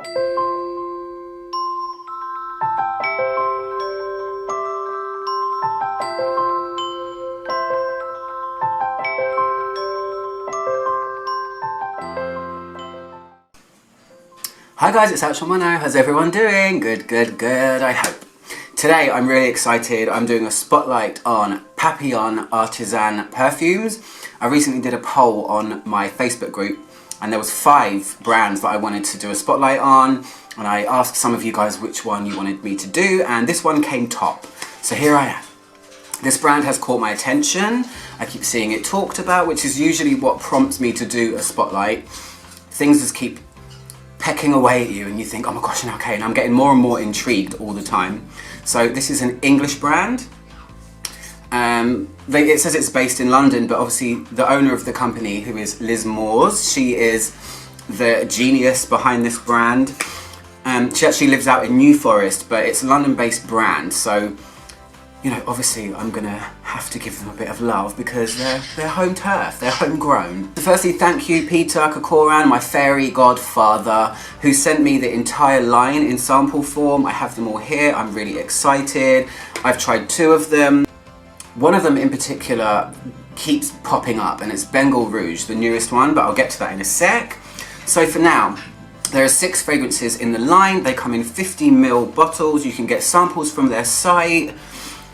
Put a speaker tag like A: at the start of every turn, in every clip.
A: Hi guys, it's Salome. How's everyone doing? Good, I hope. Today I'm really excited. I'm doing a spotlight on Papillon Artisan perfumes. I recently did a poll on my Facebook group and there was 5 brands that I wanted to do a spotlight on, and I asked some of you guys which one you wanted me to do, and this one came top. So here I am. This brand has caught my attention. I keep seeing it talked about, which is usually what prompts me to do a spotlight. Things just keep pecking away at you and you think, oh my gosh, okay, and I'm getting more and more intrigued all the time. So this is an English brand. It says it's based in London, but obviously the owner of the company, who is Liz Moores, she is the genius behind this brand. She actually lives out in New Forest, but it's a London-based brand, so you know, obviously I'm gonna have to give them a bit of love because they're home turf, they're homegrown. So firstly, thank you Peter Kokoran, my fairy godfather, who sent me the entire line in sample form. I have them all here, I'm really excited. I've tried 2 of them. One of them in particular keeps popping up, and it's Bengal Rouge, the newest one, but I'll get to that in a sec. So for now, there are 6 fragrances in the line. They come in 50ml bottles. You can get samples from their site.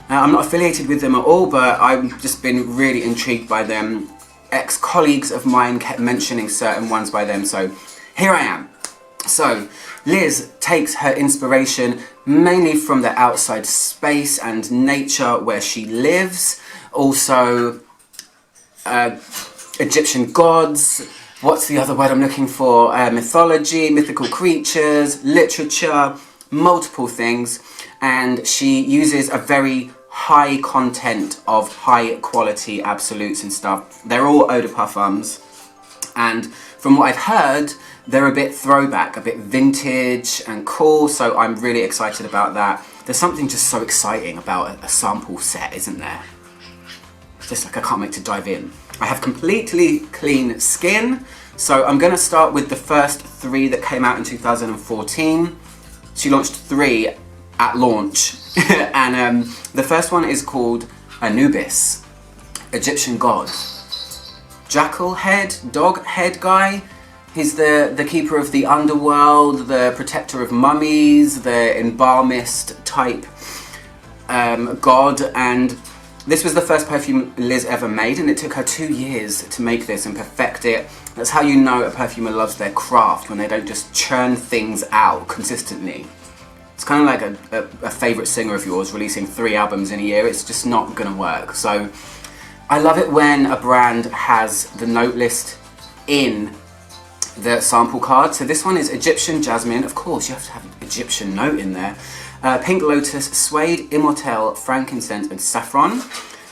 A: I'm not affiliated with them at all, but I've just been really intrigued by them. Ex-colleagues of mine kept mentioning certain ones by them, so here I am. So Liz takes her inspiration mainly from the outside space and nature where she lives. Also Egyptian gods, what's the other word I'm looking for? Mythology, mythical creatures, literature, multiple things. And she uses a very high content of high quality absolutes and stuff. They're all eau de parfums, and from what I've heard, they're a bit throwback, a bit vintage and cool, so I'm really excited about that. There's something just so exciting about a sample set, isn't there? It's just like I can't wait to dive in. I have completely clean skin, so I'm going to start with the first 3 that came out in 2014. She launched 3 at launch, and the first one is called Anubis Egyptian God. Jackal head, dog head guy. He's the keeper of the underworld, the protector of mummies, the embalmist type god, and this was the first perfume Liz ever made, and it took her 2 years to make this and perfect it. That's how you know a perfumer loves their craft, when they don't just churn things out consistently. It's kind of like a favourite singer of yours releasing 3 albums in a year. It's just not going to work. So I love it when a brand has the note list in the sample card. So this one is Egyptian Jasmine. Of course, you have to have an Egyptian note in there. Pink Lotus, Suede, Immortelle, Frankincense and Saffron.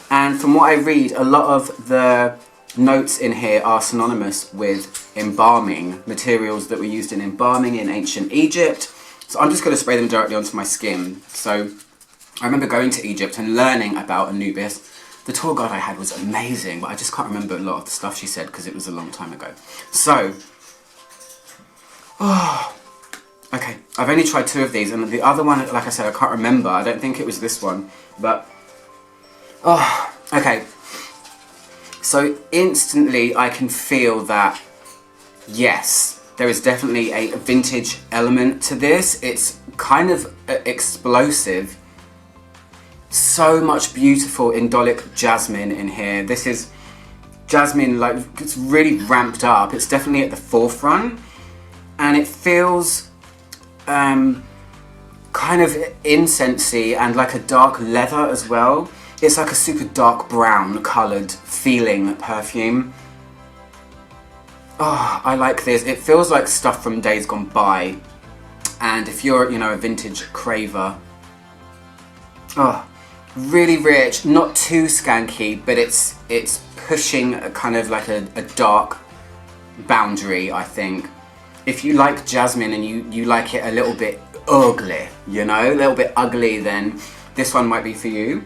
A: And from what I read, a lot of the notes in here are synonymous with embalming, materials that were used in embalming in ancient Egypt. So I'm just going to spray them directly onto my skin. So I remember going to Egypt and learning about Anubis. The tour guide I had was amazing, but I just can't remember a lot of the stuff she said because it was a long time ago. So, okay, I've only tried 2 of these, and the other one, like I said, I can't remember. I don't think it was this one, but, okay. So instantly I can feel that, yes, there is definitely a vintage element to this. It's kind of explosive. So much beautiful indolic jasmine in here. This is jasmine, like, it's really ramped up. It's definitely at the forefront, and it feels kind of incensey and like a dark leather as well. It's like a super dark brown coloured feeling perfume. Oh, I like this. It feels like stuff from days gone by. And if you're, you know, a vintage craver, oh, really rich, not too skanky, but it's pushing a kind of like a dark boundary, I think. If you like jasmine and you like it a little bit ugly, you know, a little bit ugly, then this one might be for you.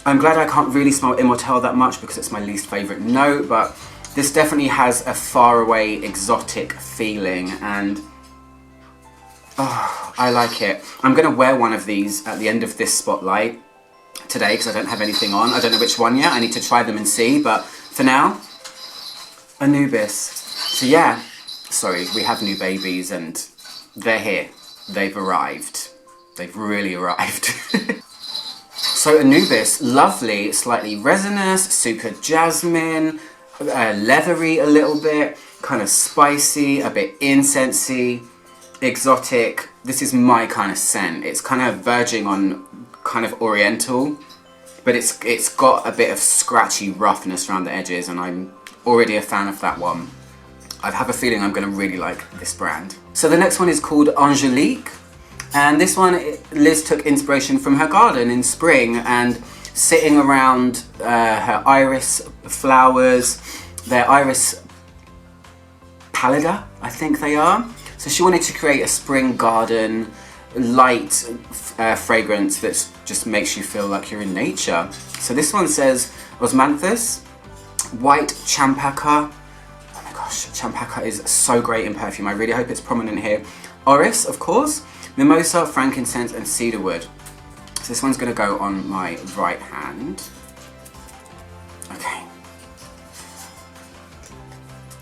A: I'm glad I can't really smell Immortelle that much because it's my least favourite note, but this definitely has a faraway exotic feeling, and Oh, I like it. I'm going to wear one of these at the end of this spotlight today because I don't have anything on. I don't know which one yet. I need to try them and see. But for now, Anubis. So yeah, sorry, we have new babies and they're here. They've arrived. They've really arrived. So Anubis, lovely, slightly resinous, super jasmine, leathery a little bit, kind of spicy, a bit incensey, exotic. This is my kind of scent. It's kind of verging on kind of oriental, but it's got a bit of scratchy roughness around the edges, and I'm already a fan of that one. I have a feeling I'm going to really like this brand. So the next one is called Angelique, and this one Liz took inspiration from her garden in spring and sitting around her iris flowers, their iris pallida, I think they are. So she wanted to create a spring garden light fragrance that just makes you feel like you're in nature. So this one says Osmanthus, white champaca. Oh my gosh, champaca is so great in perfume. I really hope it's prominent here. Orris, of course, mimosa, frankincense, and cedarwood. So this one's going to go on my right hand. Okay.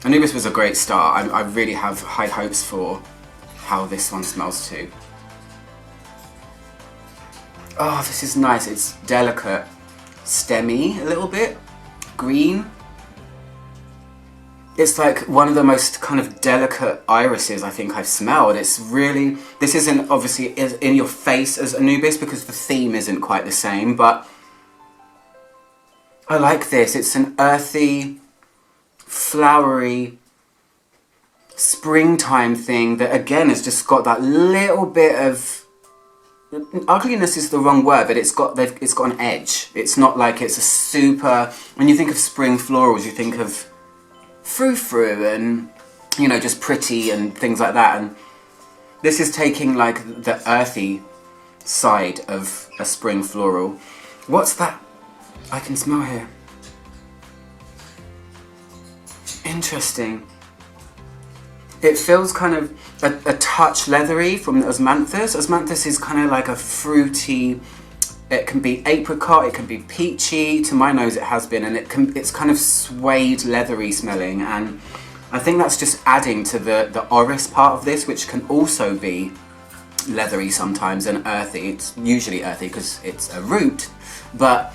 A: Anubis was a great start. I really have high hopes for how this one smells too. Oh, this is nice. It's delicate, stemmy a little bit, green. It's like one of the most kind of delicate irises I think I've smelled. It's really, this isn't obviously in your face as Anubis because the theme isn't quite the same, but I like this. It's an earthy, flowery, springtime thing that again has just got that little bit of, ugliness is the wrong word, but it's got an edge. It's not like it's a super, when you think of spring florals you think of frou-frou and, you know, just pretty and things like that, and this is taking like the earthy side of a spring floral. What's that I can smell here? Interesting. It feels kind of a touch leathery from the Osmanthus. Osmanthus is kind of like a fruity, it can be apricot, it can be peachy, to my nose it has been, and it's kind of suede leathery smelling, and I think that's just adding to the orris part of this, which can also be leathery sometimes and earthy. It's usually earthy because it's a root, but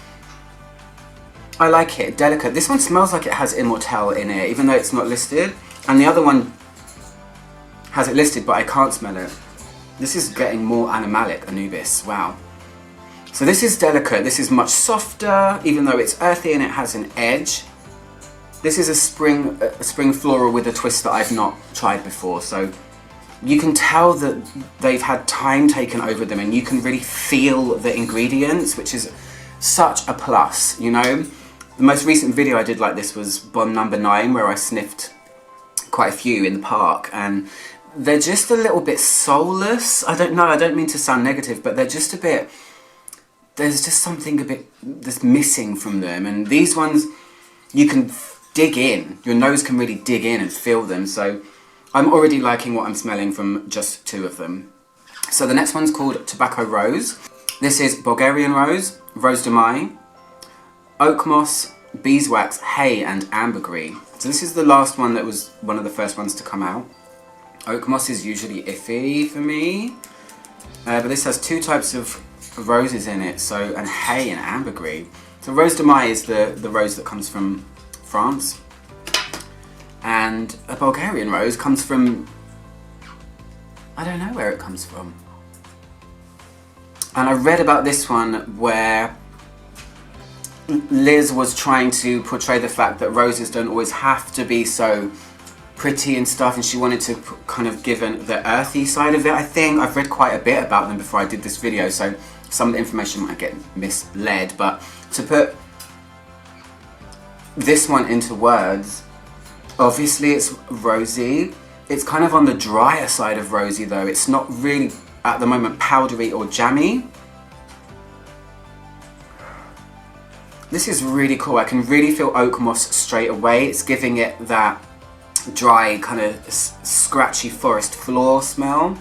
A: I like it, delicate. This one smells like it has Immortelle in it, even though it's not listed, and the other one has it listed, but I can't smell it. This is getting more animalic, Anubis, wow. So this is delicate, this is much softer, even though it's earthy and it has an edge. This is a spring floral with a twist that I've not tried before, so you can tell that they've had time taken over them and you can really feel the ingredients, which is such a plus, you know? The most recent video I did like this was Bon number 9, where I sniffed quite a few in the park, and they're just a little bit soulless. I don't know, I don't mean to sound negative, but they're just a bit, there's just something a bit that's missing from them, and these ones, you can dig in, your nose can really dig in and feel them, so I'm already liking what I'm smelling from just 2 of them. So the next one's called Tobacco Rose. This is Bulgarian Rose, Rose de Mai, Oak Moss, Beeswax, Hay, and Ambergris. So this is the last one that was one of the first ones to come out. Oak Moss is usually iffy for me, but this has 2 types of roses in it, so, and Hay and Ambergris. So Rose de Mai is the rose that comes from France, and a Bulgarian rose comes from, I don't know where it comes from. And I read about this one where Liz was trying to portray the fact that roses don't always have to be so pretty and stuff, and she wanted to kind of give the earthy side of it. I think I've read quite a bit about them before I did this video, so some of the information might get misled, but to put this one into words, obviously it's rosy. It's kind of on the drier side of rosy though. It's not really at the moment powdery or jammy. This is really cool. I can really feel oak moss straight away. It's giving it that dry kind of scratchy forest floor smell.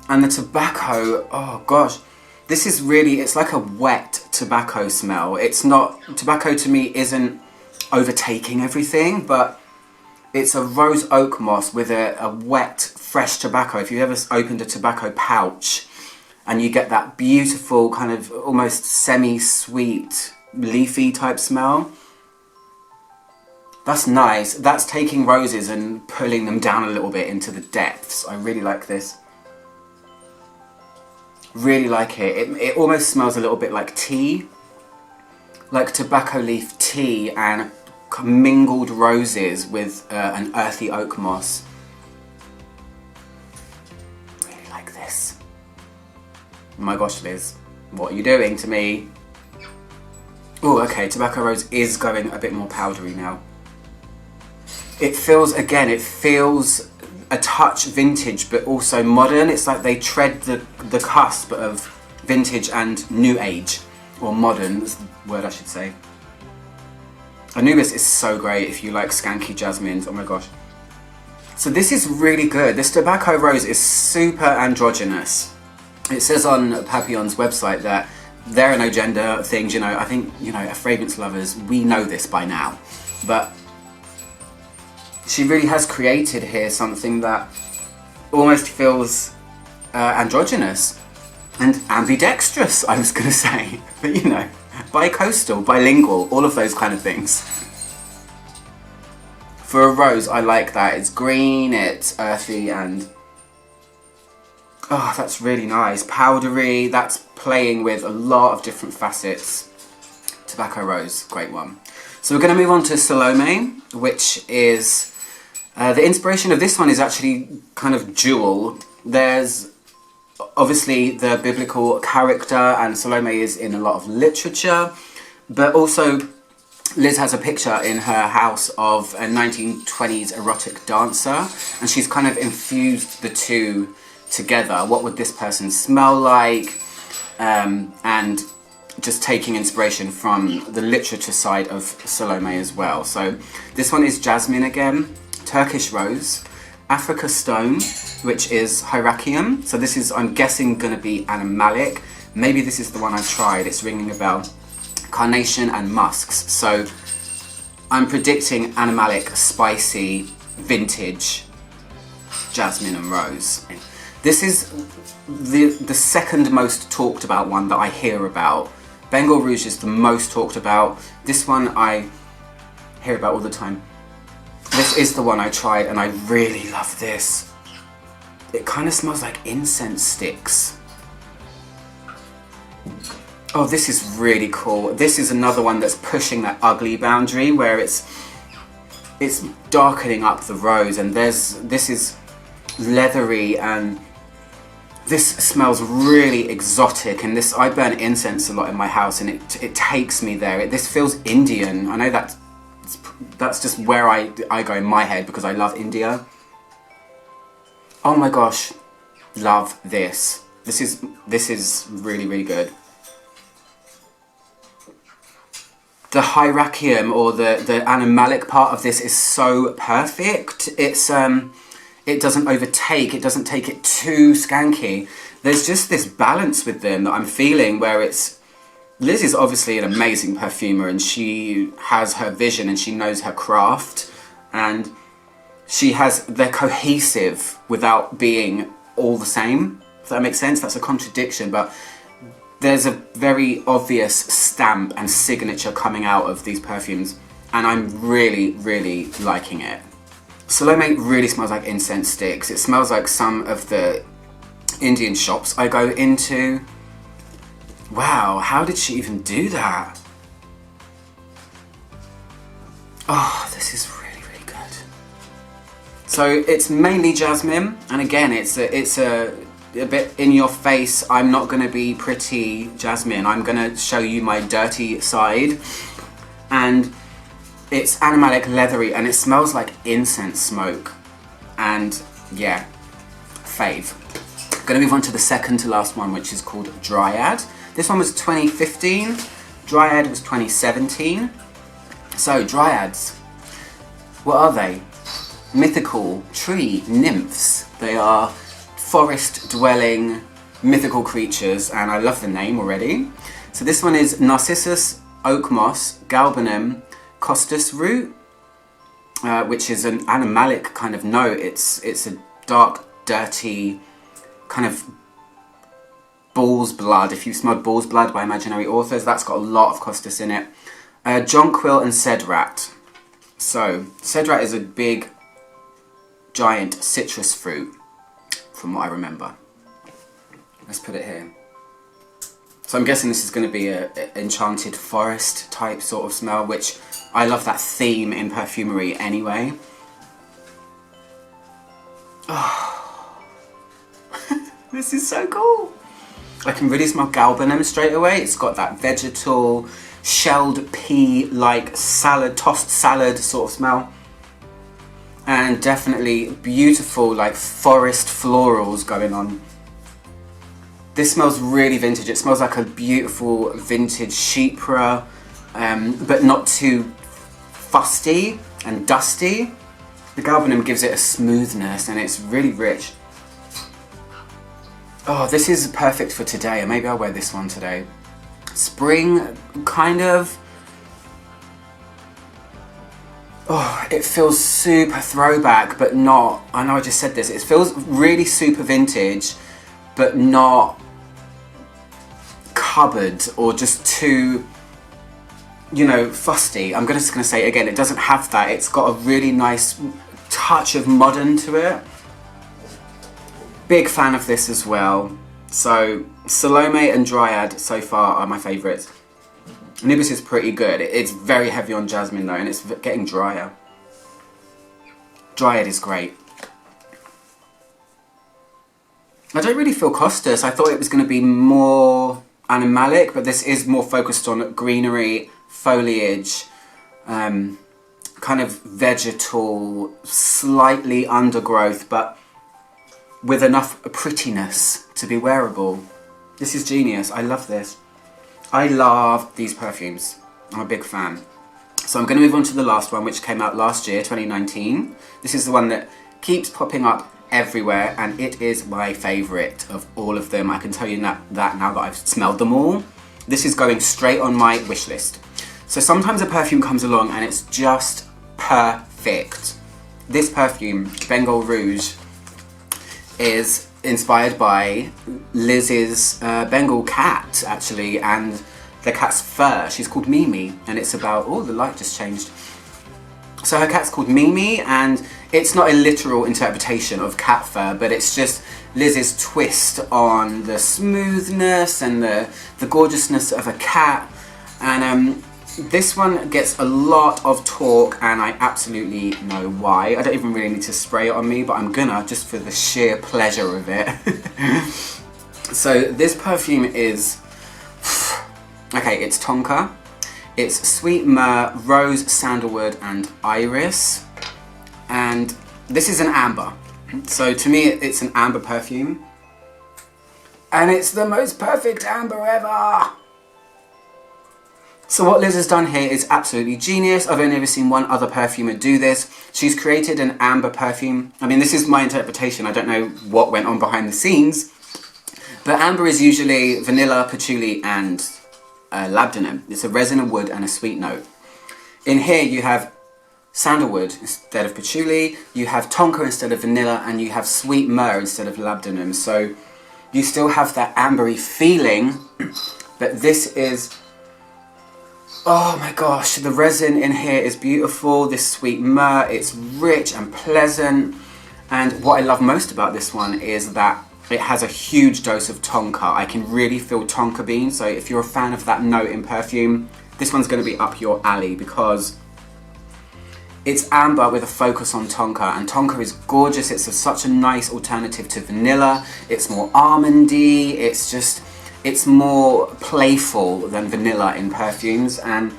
A: And the tobacco, oh gosh, this is really, it's like a wet tobacco smell. It's not, tobacco to me isn't overtaking everything, but it's a rose oak moss with a wet, fresh tobacco. If you've ever opened a tobacco pouch and you get that beautiful kind of almost semi-sweet, leafy type smell, that's nice. That's taking roses and pulling them down a little bit into the depths. I really like this. Really like it. It almost smells a little bit like tea, like tobacco leaf tea and mingled roses with an earthy oak moss. Really like this. Oh my gosh, Liz, what are you doing to me? Oh, okay, tobacco rose is going a bit more powdery now. It feels, again, it feels a touch vintage but also modern. It's like they tread the cusp of vintage and new age, or modern is the word I should say. Anubis is so great if you like skanky jasmines, oh my gosh. So this is really good. This tobacco rose is super androgynous. It says on Papillon's website that there are no gender things, you know. I think, you know, fragrance lovers, we know this by now. But she really has created here something that almost feels androgynous and ambidextrous, I was going to say. But you know, bi-coastal, bilingual, all of those kind of things. For a rose, I like that. It's green, it's earthy, and oh, that's really nice. Powdery, that's playing with a lot of different facets. Tobacco rose, great one. So we're going to move on to Salome, which is, the inspiration of this one is actually kind of dual. There's obviously the biblical character, and Salome is in a lot of literature, but also Liz has a picture in her house of a 1920s erotic dancer, and she's kind of infused the two together. What would this person smell like? And just taking inspiration from the literature side of Salome as well. So this one is jasmine again, Turkish rose, Africa stone, which is hyraceum. So this is, I'm guessing, going to be animalic. Maybe this is the one I tried, it's ringing a bell. Carnation and musks. So I'm predicting animalic, spicy, vintage jasmine and rose. This is the second most talked about one that I hear about. Bengal Rouge is the most talked about. This one I hear about all the time. This is the one I tried and I really love this. It kind of smells like incense sticks. Oh, this is really cool. This is another one that's pushing that ugly boundary where it's darkening up the rose, and this is leathery, and this smells really exotic. And this, I burn incense a lot in my house and it takes me there. This feels Indian. I know that's just where I go in my head because I love India. Oh my gosh, love this. This is really, really good. The hyraceum, or the animalic part of this, is so perfect. It doesn't overtake, it doesn't take it too skanky. There's just this balance with them that I'm feeling where it's... Liz is obviously an amazing perfumer and she has her vision and she knows her craft, and they're cohesive without being all the same, if that makes sense. That's a contradiction, but there's a very obvious stamp and signature coming out of these perfumes, and I'm really, really liking it. Salome really smells like incense sticks. It smells like some of the Indian shops I go into. Wow, how did she even do that? Oh, this is really, really good. So it's mainly jasmine, and again, it's a bit in your face. I'm not going to be pretty jasmine. I'm going to show you my dirty side. And it's animalic, leathery, and it smells like incense smoke. And yeah, fave. I'm going to move on to the second to last one, which is called Dryad. This one was 2015. Dryad was 2017. So Dryads, what are they? Mythical tree nymphs. They are forest dwelling mythical creatures, and I love the name already. So this one is Narcissus, Oak Moss, Galbanum, Costus Root, which is an animalic kind of note. It's a dark, dirty kind of bull's blood. If you've smelled bull's blood by imaginary authors, that's got a lot of Costus in it. Jonquil and Cedrat. So Cedrat is a big, giant citrus fruit, from what I remember. Let's put it here. So I'm guessing this is going to be a enchanted forest type sort of smell, which I love that theme in perfumery anyway. Oh. This is so cool. I can really smell galbanum straight away. It's got that vegetal, shelled pea-like salad, tossed salad sort of smell. And definitely beautiful, like forest florals going on. This smells really vintage. It smells like a beautiful vintage chypre, but not too fusty and dusty. The galbanum gives it a smoothness and it's really rich. Oh, this is perfect for today, and maybe I'll wear this one today. Spring, kind of. Oh, it feels super throwback, but not. I know I just said this. It feels really super vintage, but not cupboard or just too, you know, fusty. I'm just going to say it again. It doesn't have that. It's got a really nice touch of modern to it. Big fan of this as well. So Salome and Dryad so far are my favourites. Anubis is pretty good. It's very heavy on jasmine though, and it's getting drier. Dryad is great. I don't really feel Costus. I thought it was going to be more animalic, but this is more focused on greenery, foliage, kind of vegetal, slightly undergrowth, but with enough prettiness to be wearable. This is genius. I love this. I love these perfumes. I'm a big fan. So I'm going to move on to the last one, which came out last year, 2019. This is the one that keeps popping up everywhere, and it is my favourite of all of them. I can tell you that now that I've smelled them all. This is going straight on my wish list. So sometimes a perfume comes along and it's just perfect. This perfume, Bengal Rouge, is inspired by Liz's Bengal cat, actually, and the cat's fur. She's called Mimi, and it's about, oh, the light just changed. So her cat's called Mimi, and it's not a literal interpretation of cat fur, but it's just Liz's twist on the smoothness and the gorgeousness of a cat. And this one gets a lot of talk, and I absolutely know why. I don't even really need to spray it on me, but I'm gonna, just for the sheer pleasure of it. So this perfume is, okay, it's tonka, it's sweet myrrh, rose, sandalwood, and iris. And this is an amber. So to me, it's an amber perfume. And it's the most perfect amber ever. So what Liz has done here is absolutely genius. I've only ever seen one other perfumer do this. She's created an amber perfume. I mean, this is my interpretation. I don't know what went on behind the scenes. But amber is usually vanilla, patchouli, and labdanum. It's a resin, a wood, and a sweet note. In here you have sandalwood instead of patchouli, you have tonka instead of vanilla, and you have sweet myrrh instead of labdanum. So you still have that ambery feeling, but this is, oh my gosh, the resin in here is beautiful. This sweet myrrh, it's rich and pleasant. And what I love most about this one is that it has a huge dose of tonka. I can really feel tonka bean. So if you're a fan of that note in perfume, this one's going to be up your alley, because it's amber with a focus on tonka, and tonka is gorgeous. It's such a nice alternative to vanilla. It's more almondy. It's more playful than vanilla in perfumes, and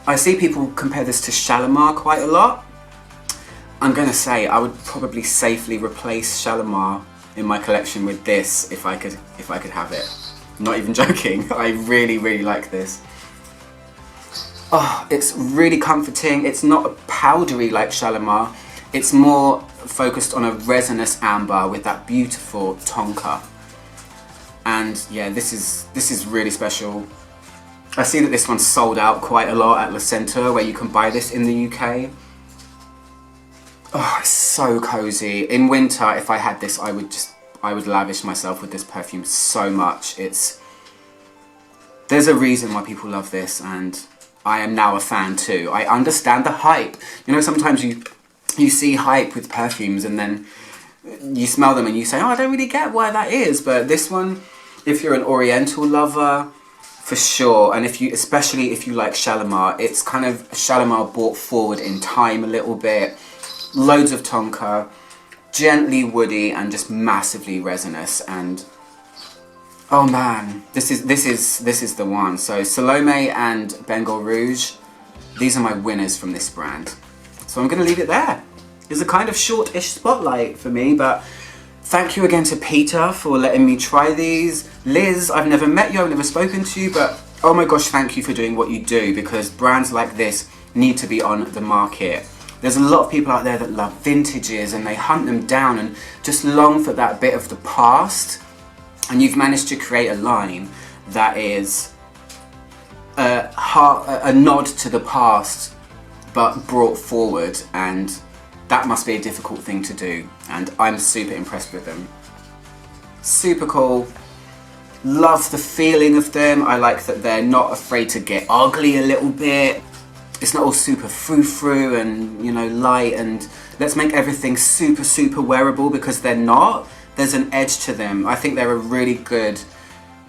A: I see people compare this to Shalimar quite a lot. I'm going to say I would probably safely replace Shalimar in my collection with this if I could have it. Not even joking. I really, really like this. Oh, it's really comforting. It's not powdery like Shalimar. It's more focused on a resinous amber with that beautiful tonka. And yeah, this is really special. I see that this one's sold out quite a lot at La Centre, where you can buy this in the UK. Oh, it's so cozy. In winter, if I had this, I would lavish myself with this perfume so much. There's a reason why people love this, and I am now a fan too. I understand the hype. You know, sometimes you see hype with perfumes and then you smell them and you say, oh, I don't really get why that is. But this one, if you're an Oriental lover, for sure. And especially if you like Shalimar, it's kind of Shalimar brought forward in time a little bit. Loads of tonka, gently woody and just massively resinous. And oh man, this is the one. So Salome and Bengal Rouge, these are my winners from this brand. So I'm going to leave it there. It's a kind of short-ish spotlight for me, but thank you again to Peter for letting me try these. Liz, I've never met you, I've never spoken to you, but oh my gosh, thank you for doing what you do, because brands like this need to be on the market. There's a lot of people out there that love vintages and they hunt them down and just long for that bit of the past. And you've managed to create a line that is a nod to the past, but brought forward, and that must be a difficult thing to do. And I'm super impressed with them. Super cool. Love the feeling of them. I like that they're not afraid to get ugly a little bit. It's not all super frou-frou and, you know, light and let's make everything super, super wearable, because they're not. There's an edge to them. I think they're a really good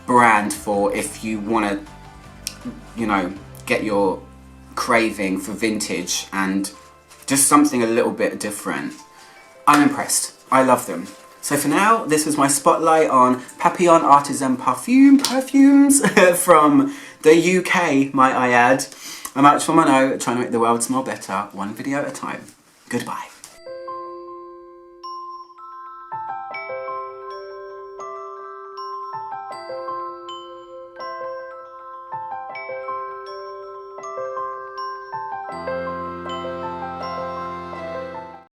A: brand for if you want to, you know, get your craving for vintage and just something a little bit different. I'm impressed. I love them. So for now, this was my spotlight on Papillon Artisan perfumes from the UK, might I add. I'm out for my trying to make the world smell better, one video at a time. Goodbye.